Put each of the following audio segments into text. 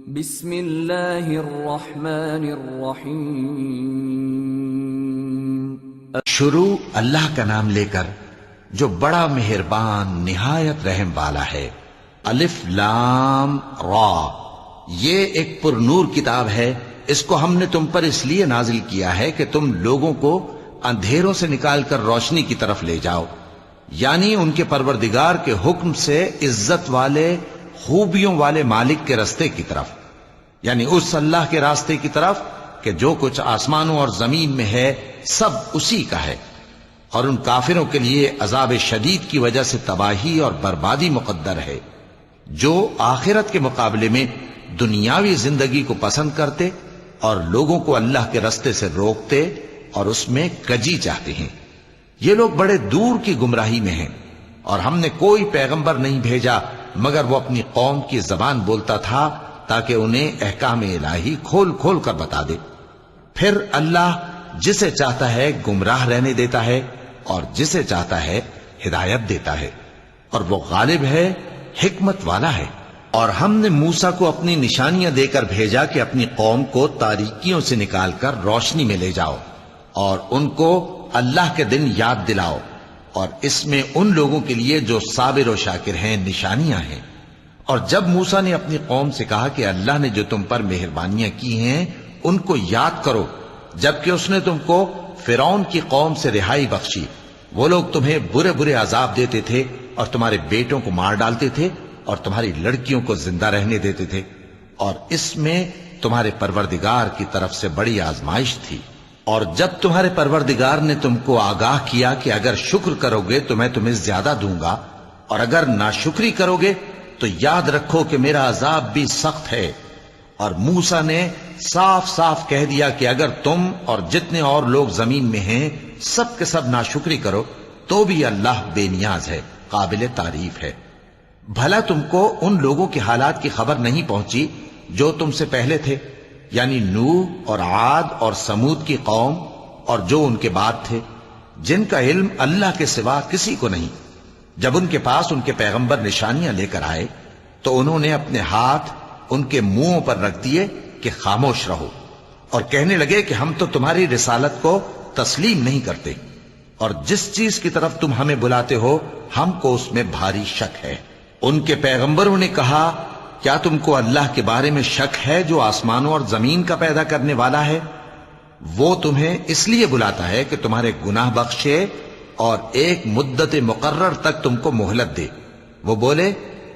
بسم اللہ الرحمن الرحیم۔ شروع اللہ کا نام لے کر جو بڑا مہربان نہایت رحم والا ہے۔ الف لام را، یہ ایک پر نور کتاب ہے، اس کو ہم نے تم پر اس لیے نازل کیا ہے کہ تم لوگوں کو اندھیروں سے نکال کر روشنی کی طرف لے جاؤ، یعنی ان کے پروردگار کے حکم سے عزت والے خوبیوں والے مالک کے راستے کی طرف، یعنی اس اللہ کے راستے کی طرف کہ جو کچھ آسمانوں اور زمین میں ہے سب اسی کا ہے۔ اور ان کافروں کے لیے عذاب شدید کی وجہ سے تباہی اور بربادی مقدر ہے، جو آخرت کے مقابلے میں دنیاوی زندگی کو پسند کرتے اور لوگوں کو اللہ کے راستے سے روکتے اور اس میں کجی چاہتے ہیں۔ یہ لوگ بڑے دور کی گمراہی میں ہیں، اور ہم نے کوئی پیغمبر نہیں بھیجا مگر وہ اپنی قوم کی زبان بولتا تھا تاکہ انہیں احکام الہی کھول کھول کر بتا دے۔ پھر اللہ جسے چاہتا ہے گمراہ رہنے دیتا ہے اور جسے چاہتا ہے ہدایت دیتا ہے، اور وہ غالب ہے، حکمت والا ہے۔ اور ہم نے موسیٰ کو اپنی نشانیاں دے کر بھیجا کہ اپنی قوم کو تاریکیوں سے نکال کر روشنی میں لے جاؤ اور ان کو اللہ کے دن یاد دلاؤ، اور اس میں ان لوگوں کے لیے جو صابر و شاکر ہیں نشانیاں ہیں۔ اور جب موسیٰ نے اپنی قوم سے کہا کہ اللہ نے جو تم پر مہربانیاں کی ہیں ان کو یاد کرو، جبکہ اس نے تم کو فرعون کی قوم سے رہائی بخشی، وہ لوگ تمہیں برے برے عذاب دیتے تھے اور تمہارے بیٹوں کو مار ڈالتے تھے اور تمہاری لڑکیوں کو زندہ رہنے دیتے تھے، اور اس میں تمہارے پروردگار کی طرف سے بڑی آزمائش تھی۔ اور جب تمہارے پروردگار نے تم کو آگاہ کیا کہ اگر شکر کرو گے تو میں تمہیں زیادہ دوں گا، اور اگر ناشکری کرو گے تو یاد رکھو کہ میرا عذاب بھی سخت ہے۔ اور موسیٰ نے صاف صاف کہہ دیا کہ اگر تم اور جتنے اور لوگ زمین میں ہیں سب کے سب ناشکری کرو تو بھی اللہ بے نیاز ہے، قابل تعریف ہے۔ بھلا تم کو ان لوگوں کے حالات کی خبر نہیں پہنچی جو تم سے پہلے تھے، یعنی نوح اور عاد اور سمود کی قوم اور جو ان کے بعد تھے، جن کا علم اللہ کے سوا کسی کو نہیں۔ جب ان کے پاس ان کے پیغمبر نشانیاں لے کر آئے تو انہوں نے اپنے ہاتھ ان کے منہوں پر رکھ دیے کہ خاموش رہو، اور کہنے لگے کہ ہم تو تمہاری رسالت کو تسلیم نہیں کرتے، اور جس چیز کی طرف تم ہمیں بلاتے ہو ہم کو اس میں بھاری شک ہے۔ ان کے پیغمبروں نے کہا کیا تم کو اللہ کے بارے میں شک ہے جو آسمانوں اور زمین کا پیدا کرنے والا ہے؟ وہ تمہیں اس لیے بلاتا ہے کہ تمہارے گناہ بخشے اور ایک مدت مقرر تک تم کو مہلت دے۔ وہ بولے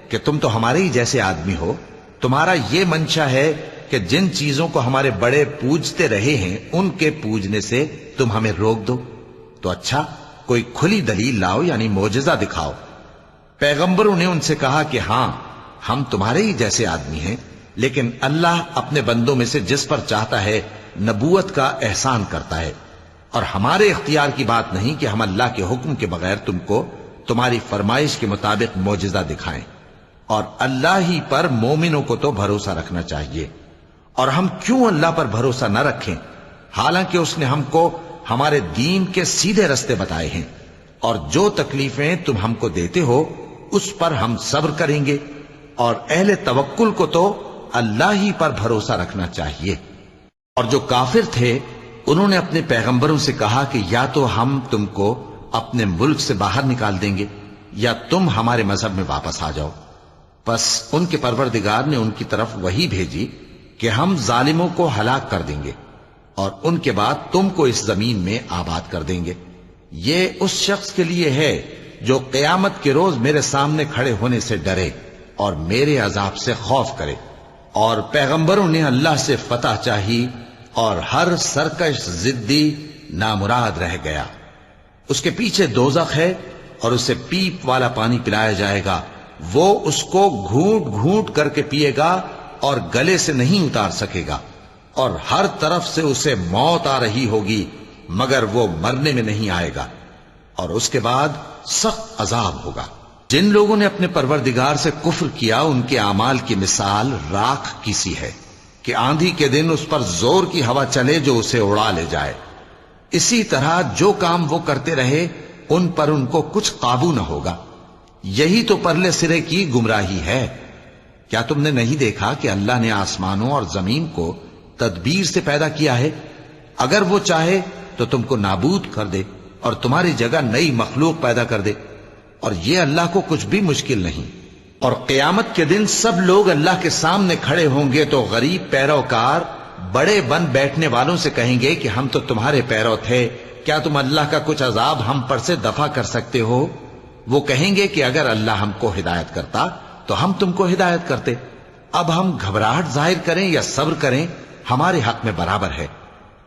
کہ تم تو ہمارے ہی جیسے آدمی ہو، تمہارا یہ منشا ہے کہ جن چیزوں کو ہمارے بڑے پوجتے رہے ہیں ان کے پوجنے سے تم ہمیں روک دو، تو اچھا کوئی کھلی دلیل لاؤ، یعنی معجزہ دکھاؤ۔ پیغمبروں نے ان سے کہا کہ ہاں ہم تمہارے ہی جیسے آدمی ہیں، لیکن اللہ اپنے بندوں میں سے جس پر چاہتا ہے نبوت کا احسان کرتا ہے، اور ہمارے اختیار کی بات نہیں کہ ہم اللہ کے حکم کے بغیر تم کو تمہاری فرمائش کے مطابق معجزہ دکھائیں۔ اور اللہ ہی پر مومنوں کو تو بھروسہ رکھنا چاہیے، اور ہم کیوں اللہ پر بھروسہ نہ رکھیں حالانکہ اس نے ہم کو ہمارے دین کے سیدھے رستے بتائے ہیں، اور جو تکلیفیں تم ہم کو دیتے ہو اس پر ہم صبر کریں گے، اور اہل توکل کو تو اللہ ہی پر بھروسہ رکھنا چاہیے۔ اور جو کافر تھے انہوں نے اپنے پیغمبروں سے کہا کہ یا تو ہم تم کو اپنے ملک سے باہر نکال دیں گے یا تم ہمارے مذہب میں واپس آ جاؤ۔ پس ان کے پروردگار نے ان کی طرف وحی بھیجی کہ ہم ظالموں کو ہلاک کر دیں گے اور ان کے بعد تم کو اس زمین میں آباد کر دیں گے۔ یہ اس شخص کے لیے ہے جو قیامت کے روز میرے سامنے کھڑے ہونے سے ڈرے اور میرے عذاب سے خوف کرے۔ اور پیغمبروں نے اللہ سے فتح چاہی اور ہر سرکش ضدی نامراد رہ گیا۔ اس کے پیچھے دوزخ ہے اور اسے پیپ والا پانی پلایا جائے گا، وہ اس کو گھونٹ گھونٹ کر کے پیے گا اور گلے سے نہیں اتار سکے گا، اور ہر طرف سے اسے موت آ رہی ہوگی مگر وہ مرنے میں نہیں آئے گا، اور اس کے بعد سخت عذاب ہوگا۔ جن لوگوں نے اپنے پروردگار سے کفر کیا ان کے اعمال کی مثال راکھ کی سی ہے کہ آندھی کے دن اس پر زور کی ہوا چلے جو اسے اڑا لے جائے۔ اسی طرح جو کام وہ کرتے رہے ان پر ان کو کچھ قابو نہ ہوگا۔ یہی تو پرلے سرے کی گمراہی ہے کیا تم نے نہیں دیکھا کہ اللہ نے آسمانوں اور زمین کو تدبیر سے پیدا کیا ہے؟ اگر وہ چاہے تو تم کو نابود کر دے اور تمہاری جگہ نئی مخلوق پیدا کر دے، اور یہ اللہ کو کچھ بھی مشکل نہیں۔ اور قیامت کے دن سب لوگ اللہ کے سامنے کھڑے ہوں گے تو غریب پیروکار بڑے بن بیٹھنے والوں سے کہیں گے کہ ہم تو تمہارے پیرو تھے، کیا تم اللہ کا کچھ عذاب ہم پر سے دفع کر سکتے ہو؟ وہ کہیں گے کہ اگر اللہ ہم کو ہدایت کرتا تو ہم تم کو ہدایت کرتے۔ اب ہم گھبراہٹ ظاہر کریں یا صبر کریں ہمارے حق میں برابر ہے،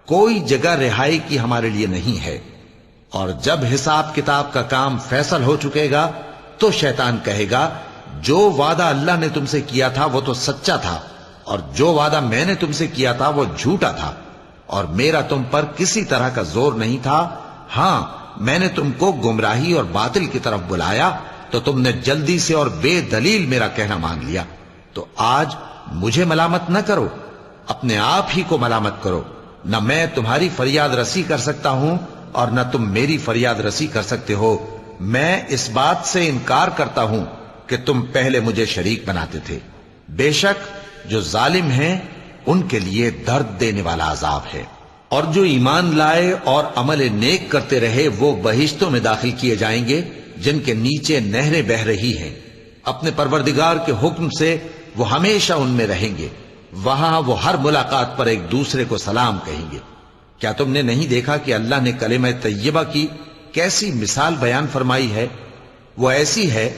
کوئی جگہ رہائی کی ہمارے لیے نہیں ہے۔ اور جب حساب کتاب کا کام فیصل ہو چکے گا تو شیطان کہے گا جو وعدہ اللہ نے تم سے کیا تھا وہ تو سچا تھا، اور جو وعدہ میں نے تم سے کیا تھا وہ جھوٹا تھا، اور میرا تم پر کسی طرح کا زور نہیں تھا۔ ہاں، میں نے تم کو گمراہی اور باطل کی طرف بلایا تو تم نے جلدی سے اور بے دلیل میرا کہنا مان لیا، تو آج مجھے ملامت نہ کرو، اپنے آپ ہی کو ملامت کرو۔ نہ میں تمہاری فریاد رسی کر سکتا ہوں اور نہ تم میری فریاد رسی کر سکتے ہو۔ میں اس بات سے انکار کرتا ہوں کہ تم پہلے مجھے شریک بناتے تھے۔ بے شک جو ظالم ہیں ان کے لیے درد دینے والا عذاب ہے۔ اور جو ایمان لائے اور عمل نیک کرتے رہے وہ بہشتوں میں داخل کیے جائیں گے جن کے نیچے نہریں بہہ رہی ہیں، اپنے پروردگار کے حکم سے وہ ہمیشہ ان میں رہیں گے، وہاں وہ ہر ملاقات پر ایک دوسرے کو سلام کہیں گے۔ کیا تم نے نہیں دیکھا کہ اللہ نے کلمہ طیبہ کی کیسی مثال بیان فرمائی ہے؟ وہ ایسی ہے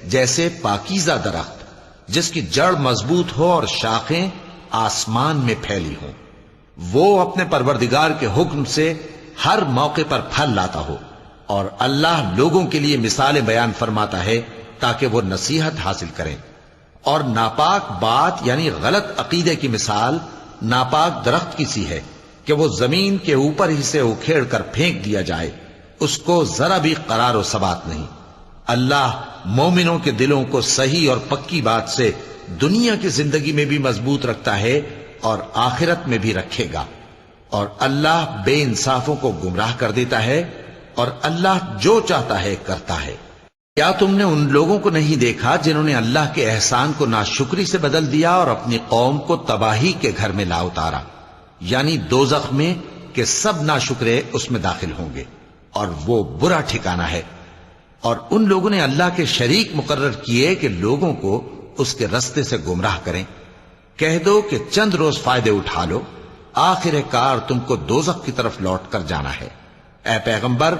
جیسے پاکیزہ درخت جس کی جڑ مضبوط ہو اور شاخیں آسمان میں پھیلی ہوں، وہ اپنے پروردگار کے حکم سے ہر موقع پر پھل لاتا ہو، اور اللہ لوگوں کے لیے مثالیں بیان فرماتا ہے تاکہ وہ نصیحت حاصل کریں۔ اور ناپاک بات یعنی غلط عقیدے کی مثال ناپاک درخت کی سی ہے کہ وہ زمین کے اوپر ہی سے اکھیڑ کر پھینک دیا جائے، اس کو ذرا بھی قرار و ثبات نہیں۔ اللہ مومنوں کے دلوں کو صحیح اور پکی بات سے دنیا کی زندگی میں بھی مضبوط رکھتا ہے اور آخرت میں بھی رکھے گا، اور اللہ بے انصافوں کو گمراہ کر دیتا ہے، اور اللہ جو چاہتا ہے کرتا ہے۔ کیا تم نے ان لوگوں کو نہیں دیکھا جنہوں نے اللہ کے احسان کو ناشکری سے بدل دیا اور اپنی قوم کو تباہی کے گھر میں لا اتارا، یعنی دوزخ میں، کہ سب ناشکرے اس میں داخل ہوں گے اور وہ برا ٹھکانہ ہے۔ اور ان لوگوں نے اللہ کے شریک مقرر کیے کہ لوگوں کو اس کے رستے سے گمراہ کریں۔ کہہ دو کہ چند روز فائدے اٹھا لو، آخر کار تم کو دوزخ کی طرف لوٹ کر جانا ہے۔ اے پیغمبر،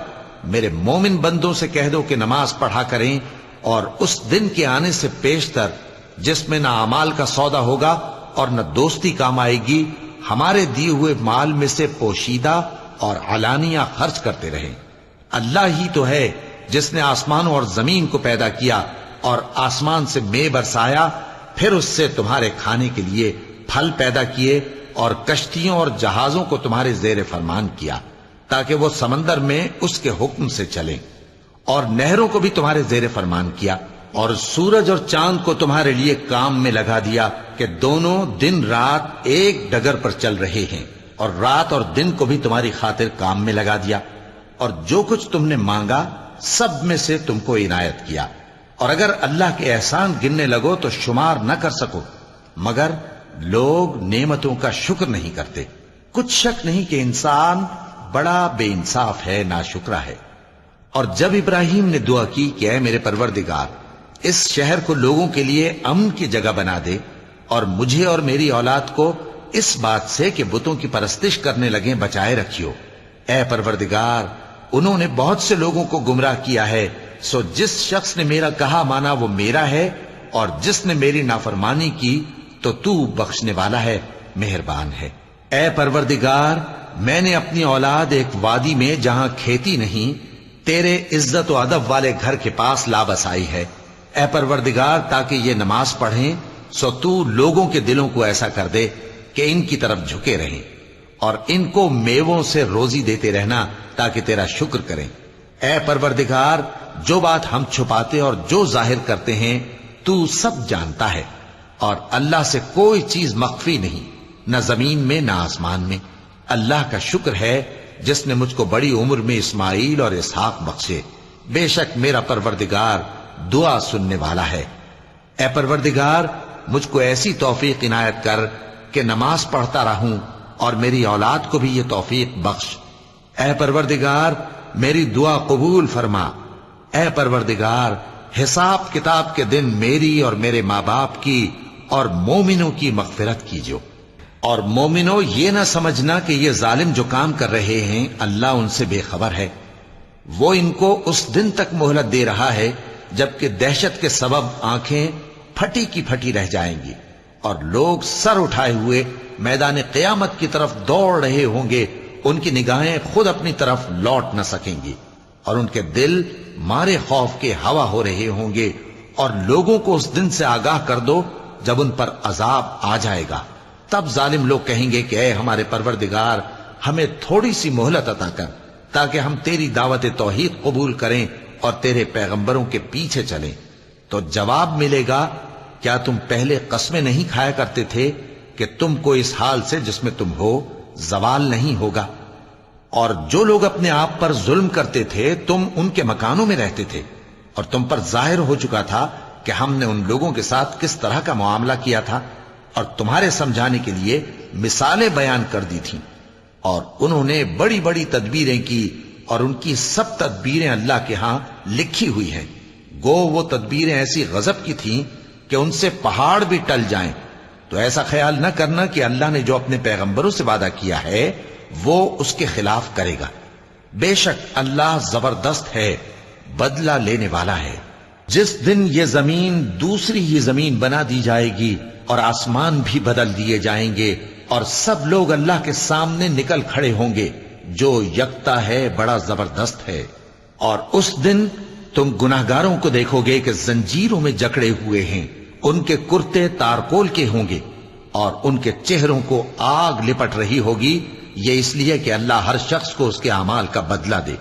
میرے مومن بندوں سے کہہ دو کہ نماز پڑھا کریں، اور اس دن کے آنے سے پیشتر جس میں نہ اعمال کا سودا ہوگا اور نہ دوستی کام آئے گی، ہمارے دیے ہوئے مال میں سے پوشیدہ اور علانیہ خرچ کرتے رہیں۔ اللہ ہی تو ہے جس نے آسمانوں اور زمین کو پیدا کیا اور آسمان سے مے برسایا، پھر اس سے تمہارے کھانے کے لیے پھل پیدا کیے، اور کشتیوں اور جہازوں کو تمہارے زیر فرمان کیا تاکہ وہ سمندر میں اس کے حکم سے چلیں، اور نہروں کو بھی تمہارے زیر فرمان کیا، اور سورج اور چاند کو تمہارے لیے کام میں لگا دیا کہ دونوں دن رات ایک ڈگر پر چل رہے ہیں، اور رات اور دن کو بھی تمہاری خاطر کام میں لگا دیا، اور جو کچھ تم نے مانگا سب میں سے تم کو عنایت کیا، اور اگر اللہ کے احسان گننے لگو تو شمار نہ کر سکو، مگر لوگ نعمتوں کا شکر نہیں کرتے۔ کچھ شک نہیں کہ انسان بڑا بے انصاف ہے، ناشکرا ہے۔ اور جب ابراہیم نے دعا کی کہ اے میرے پروردگار، اس شہر کو لوگوں کے لیے امن کی جگہ بنا دے، اور مجھے اور میری اولاد کو اس بات سے کہ بتوں کی پرستش کرنے لگیں بچائے رکھیو۔ اے پروردگار، انہوں نے بہت سے لوگوں کو گمراہ کیا ہے، سو جس شخص نے میرا کہا مانا وہ میرا ہے، اور جس نے میری نافرمانی کی تو بخشنے والا ہے، مہربان ہے۔ اے پروردگار، میں نے اپنی اولاد ایک وادی میں جہاں کھیتی نہیں، تیرے عزت و ادب والے گھر کے پاس لا بسائی ہے۔ اے پروردگار، تاکہ یہ نماز پڑھیں، سو تو لوگوں کے دلوں کو ایسا کر دے کہ ان کی طرف جھکے رہیں، اور ان کو میووں سے روزی دیتے رہنا تاکہ تیرا شکر کریں۔ اے پروردگار، جو بات ہم چھپاتے اور جو ظاہر کرتے ہیں تو سب جانتا ہے، اور اللہ سے کوئی چیز مخفی نہیں، نہ زمین میں نہ آسمان میں۔ اللہ کا شکر ہے جس نے مجھ کو بڑی عمر میں اسماعیل اور اسحاق بخشے، بے شک میرا پروردگار دعا سننے والا ہے۔ اے پروردگار، مجھ کو ایسی توفیق عنایت کر کہ نماز پڑھتا رہوں اور میری اولاد کو بھی یہ توفیق بخش۔ اے پروردگار میری دعا قبول فرما۔ اے پروردگار حساب کتاب کے دن میری اور میرے ماں باپ کی اور مومنوں کی مغفرت کیجو۔ اور مومنوں یہ نہ سمجھنا کہ یہ ظالم جو کام کر رہے ہیں اللہ ان سے بے خبر ہے، وہ ان کو اس دن تک مہلت دے رہا ہے جبکہ دہشت کے سبب آنکھیں پھٹی کی پھٹی رہ جائیں گی اور لوگ سر اٹھائے ہوئے میدان قیامت کی طرف دوڑ رہے ہوں گے، ان کی نگاہیں خود اپنی طرف لوٹ نہ سکیں گی اور ان کے دل مارے خوف کے ہوا ہو رہے ہوں گے۔ اور لوگوں کو اس دن سے آگاہ کر دو جب ان پر عذاب آ جائے گا، تب ظالم لوگ کہیں گے کہ اے ہمارے پروردگار ہمیں تھوڑی سی مہلت عطا کر تاکہ ہم تیری دعوت توحید قبول کریں اور تیرے پیغمبروں کے پیچھے چلیں۔ تو جواب ملے گا کیا تم پہلے قسمیں نہیں کھایا کرتے تھے کہ تم کو اس حال سے جس میں تم ہو زوال نہیں ہوگا؟ اور جو لوگ اپنے آپ پر ظلم کرتے تھے تم ان کے مکانوں میں رہتے تھے اور تم پر ظاہر ہو چکا تھا کہ ہم نے ان لوگوں کے ساتھ کس طرح کا معاملہ کیا تھا، اور تمہارے سمجھانے کے لیے مثالیں بیان کر دی تھیں۔ اور انہوں نے بڑی بڑی تدبیریں کی اور ان کی سب تدبیریں اللہ کے ہاں لکھی ہوئی ہیں۔ گو وہ تدبیریں ایسی غضب کی تھیں کہ ان سے پہاڑ بھی ٹل جائیں۔ تو ایسا خیال نہ کرنا کہ اللہ نے جو اپنے پیغمبروں سے وعدہ کیا ہے وہ اس کے خلاف کرے گا۔ بے شک اللہ زبردست ہے، بدلہ لینے والا ہے۔ جس دن یہ زمین دوسری ہی زمین بنا دی جائے گی اور آسمان بھی بدل دیے جائیں گے اور سب لوگ اللہ کے سامنے نکل کھڑے ہوں گے، جو یکتا ہے بڑا زبردست ہے۔ اور اس دن تم گناہگاروں کو دیکھو گے کہ زنجیروں میں جکڑے ہوئے ہیں، ان کے کرتے تارکول کے ہوں گے اور ان کے چہروں کو آگ لپٹ رہی ہوگی، یہ اس لیے کہ اللہ ہر شخص کو اس کے اعمال کا بدلہ دے۔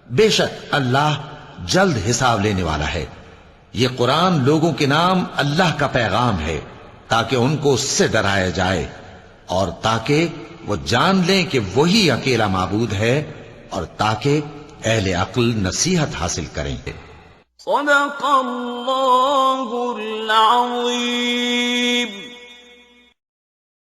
بے شک اللہ جلد حساب لینے والا ہے۔ یہ قرآن لوگوں کے نام اللہ کا پیغام ہے تاکہ ان کو اس سے ڈرایا جائے اور تاکہ وہ جان لیں کہ وہی اکیلا معبود ہے اور تاکہ اہل عقل نصیحت حاصل کریں۔ صدق اللہ العظیم۔